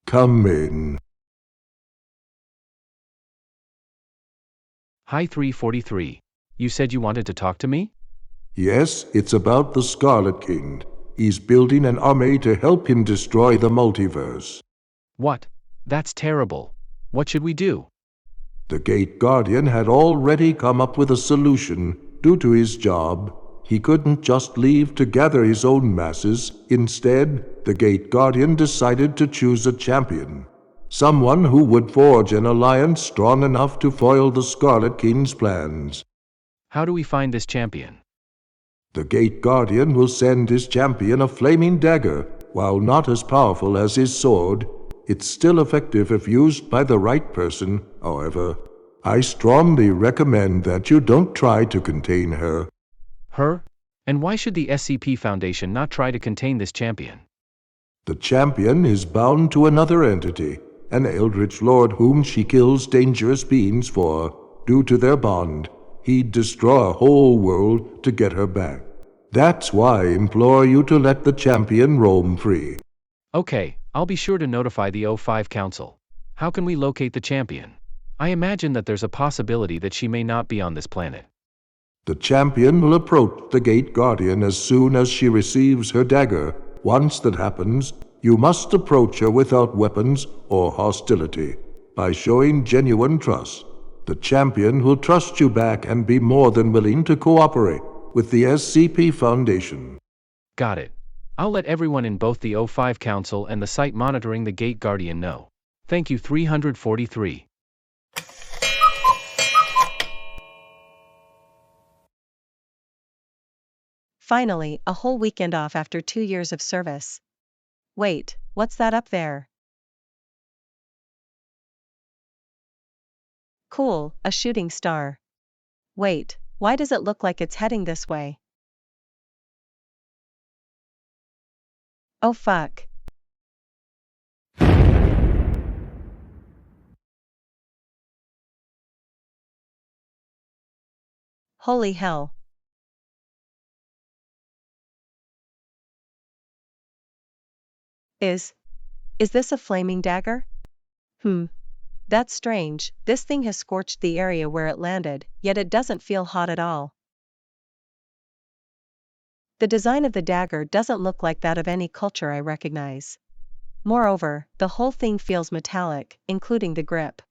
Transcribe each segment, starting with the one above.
Come in. Hi 343. You said you wanted to talk to me? Yes, it's about the Scarlet King. He's building an army to help him destroy the multiverse. What? That's terrible. What should we do? The Gate Guardian had already come up with a solution. Due to his job, he couldn't just leave to gather his own masses. Instead, the Gate Guardian decided to choose a champion. Someone who would forge an alliance strong enough to foil the Scarlet King's plans. How do we find this champion? The Gate Guardian will send his champion a flaming dagger. While not as powerful as his sword, it's still effective if used by the right person. However, I strongly recommend that you don't try to contain her. Her? And why should the SCP Foundation not try to contain this champion? The champion is bound to another entity, an eldritch lord whom she kills dangerous beings for. Due to their bond, he'd destroy a whole world to get her back. That's why I implore you to let the champion roam free. Okay, I'll be sure to notify the O5 Council. How can we locate the champion? I imagine that there's a possibility that she may not be on this planet. The champion will approach the Gate Guardian as soon as she receives her dagger. Once that happens, you must approach her without weapons or hostility. By showing genuine trust, the champion will trust you back and be more than willing to cooperate with the SCP Foundation. Got it. I'll let everyone in both the O5 Council and the site monitoring the Gate Guardian know. Thank you 343. Finally, a whole weekend off after 2 years of service. Wait, what's that up there? Cool, a shooting star. Wait, why does it look like it's heading this way? Oh fuck. Holy hell. Is this a flaming dagger? That's strange. This thing has scorched the area where it landed, yet it doesn't feel hot at all. The design of the dagger doesn't look like that of any culture I recognize. Moreover, the whole thing feels metallic, including the grip.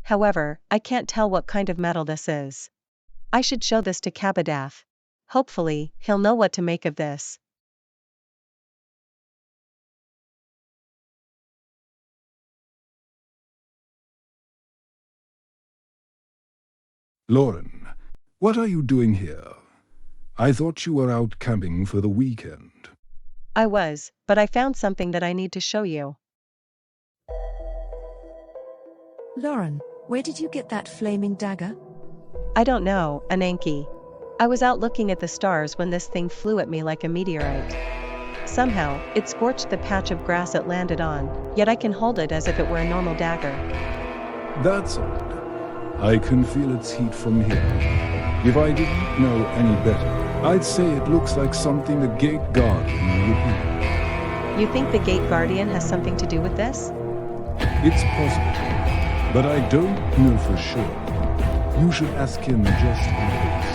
However, I can't tell what kind of metal this is. I should show this to Cabadath. Hopefully, he'll know what to make of this. Lauren, what are you doing here? I thought you were out camping for the weekend. I was, but I found something that I need to show you. Lauren, where did you get that flaming dagger? I don't know, Ananki. I was out looking at the stars when this thing flew at me like a meteorite. Somehow, it scorched the patch of grass it landed on, yet I can hold it as if it were a normal dagger. That's odd. I can feel its heat from here. If I didn't know any better, I'd say it looks like something the Gate Guardian would do. You think the Gate Guardian has something to do with this? It's possible, but I don't know for sure. You should ask him just in case.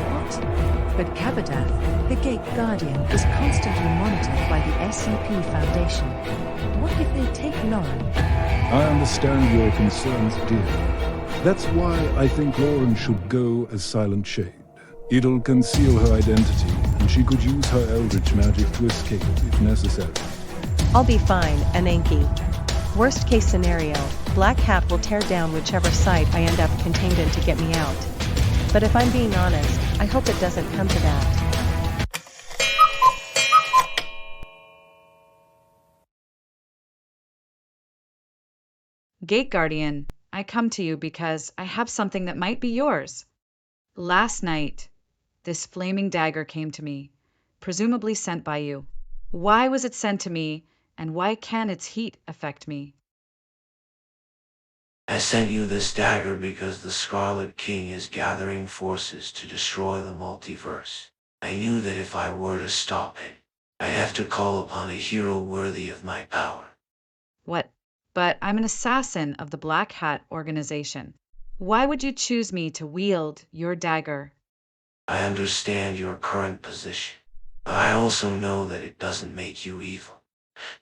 What? But Cabadath, the Gate Guardian, is constantly monitored by the SCP Foundation. What if they take Lauren? I understand your concerns, dear. That's why I think Lauren should go as Silent Shade. It'll conceal her identity, and she could use her eldritch magic to escape if necessary. I'll be fine, Ananki. Worst case scenario, Black Hat will tear down whichever site I end up contained in to get me out. But if I'm being honest, I hope it doesn't come to that. Gate Guardian, I come to you because I have something that might be yours. Last night, this flaming dagger came to me, presumably sent by you. Why was it sent to me, and why can its heat affect me? I sent you this dagger because the Scarlet King is gathering forces to destroy the multiverse. I knew that if I were to stop it, I'd have to call upon a hero worthy of my power. What? But I'm an assassin of the Black Hat organization. Why would you choose me to wield your dagger? I understand your current position, but I also know that it doesn't make you evil.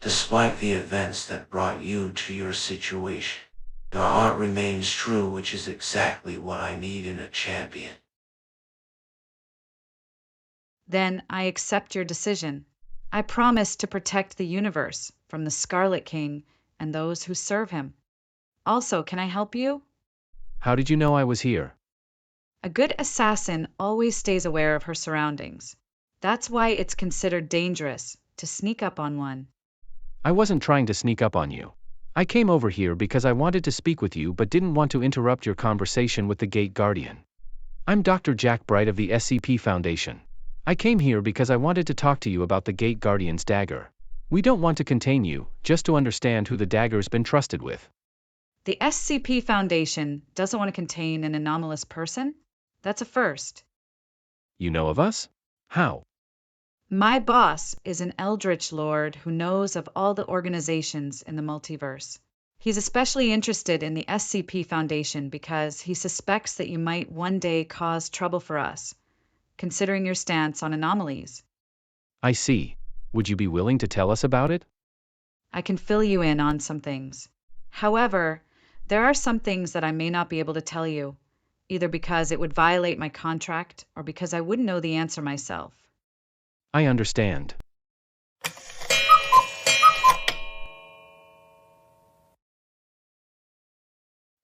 Despite the events that brought you to your situation, your heart remains true, which is exactly what I need in a champion. Then I accept your decision. I promise to protect the universe from the Scarlet King and those who serve him. Also, can I help you? How did you know I was here? A good assassin always stays aware of her surroundings. That's why it's considered dangerous to sneak up on one. I wasn't trying to sneak up on you. I came over here because I wanted to speak with you but didn't want to interrupt your conversation with the Gate Guardian. I'm Dr. Jack Bright of the SCP Foundation. I came here because I wanted to talk to you about the Gate Guardian's dagger. We don't want to contain you, just to understand who the dagger's been trusted with. The SCP Foundation doesn't want to contain an anomalous person? That's a first. You know of us? How? My boss is an Eldritch Lord who knows of all the organizations in the multiverse. He's especially interested in the SCP Foundation because he suspects that you might one day cause trouble for us, considering your stance on anomalies. I see. Would you be willing to tell us about it? I can fill you in on some things. However, there are some things that I may not be able to tell you, either because it would violate my contract or because I wouldn't know the answer myself. I understand.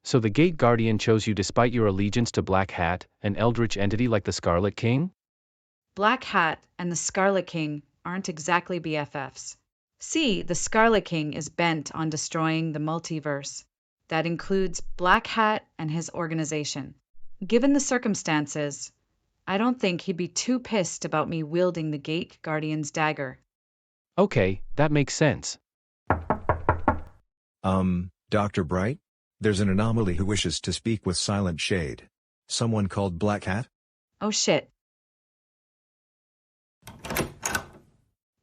So the Gate Guardian chose you despite your allegiance to Black Hat, an eldritch entity like the Scarlet King? Black Hat and the Scarlet King aren't exactly BFFs. See, the Scarlet King is bent on destroying the multiverse. That includes Black Hat and his organization. Given the circumstances, I don't think he'd be too pissed about me wielding the Gate Guardian's dagger. Okay, that makes sense. Dr. Bright? There's an anomaly who wishes to speak with Silent Shade. Someone called Black Hat? Oh shit.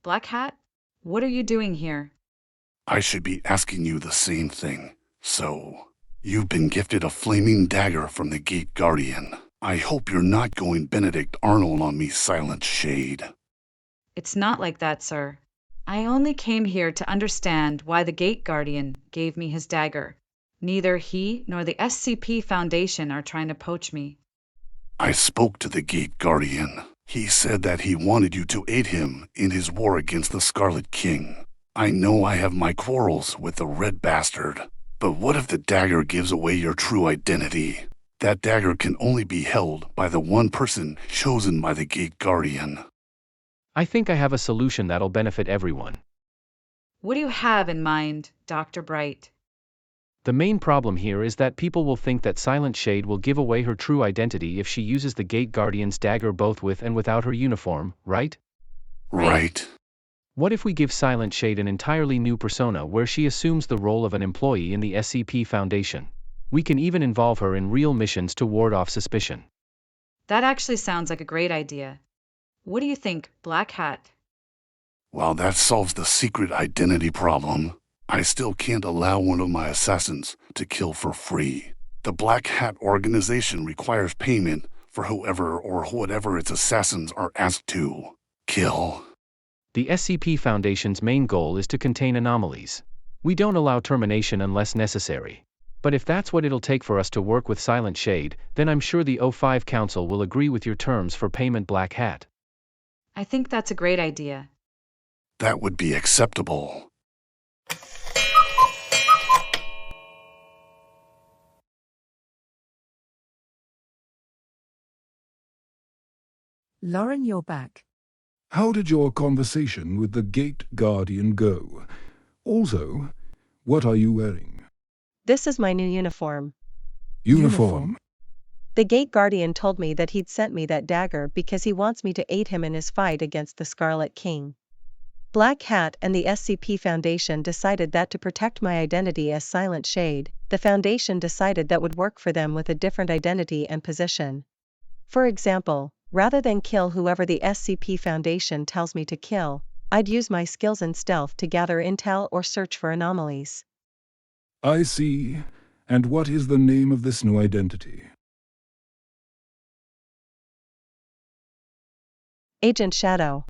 Black Hat? What are you doing here? I should be asking you the same thing. So, you've been gifted a flaming dagger from the Gate Guardian. I hope you're not going Benedict Arnold on me, Silent Shade. It's not like that, sir. I only came here to understand why the Gate Guardian gave me his dagger. Neither he nor the SCP Foundation are trying to poach me. I spoke to the Gate Guardian. He said that he wanted you to aid him in his war against the Scarlet King. I know I have my quarrels with the Red Bastard, but what if the dagger gives away your true identity? That dagger can only be held by the one person chosen by the Gate Guardian. I think I have a solution that'll benefit everyone. What do you have in mind, Dr. Bright? The main problem here is that people will think that Silent Shade will give away her true identity if she uses the Gate Guardian's dagger both with and without her uniform, right? Right. What if we give Silent Shade an entirely new persona where she assumes the role of an employee in the SCP Foundation? We can even involve her in real missions to ward off suspicion. That actually sounds like a great idea. What do you think, Black Hat? While that solves the secret identity problem, I still can't allow one of my assassins to kill for free. The Black Hat organization requires payment for whoever or whatever its assassins are asked to kill. The SCP Foundation's main goal is to contain anomalies. We don't allow termination unless necessary. But if that's what it'll take for us to work with Silent Shade, then I'm sure the O5 Council will agree with your terms for payment, Black Hat. I think that's a great idea. That would be acceptable. Lauren, you're back. How did your conversation with the Gate Guardian go? Also, what are you wearing? This is my new uniform. Uniform. The Gate Guardian told me that he'd sent me that dagger because he wants me to aid him in his fight against the Scarlet King. Black Hat and the SCP Foundation decided that to protect my identity as Silent Shade, the Foundation decided that would work for them with a different identity and position. For example, rather than kill whoever the SCP Foundation tells me to kill, I'd use my skills in stealth to gather intel or search for anomalies. I see. And what is the name of this new identity? Agent Shadow.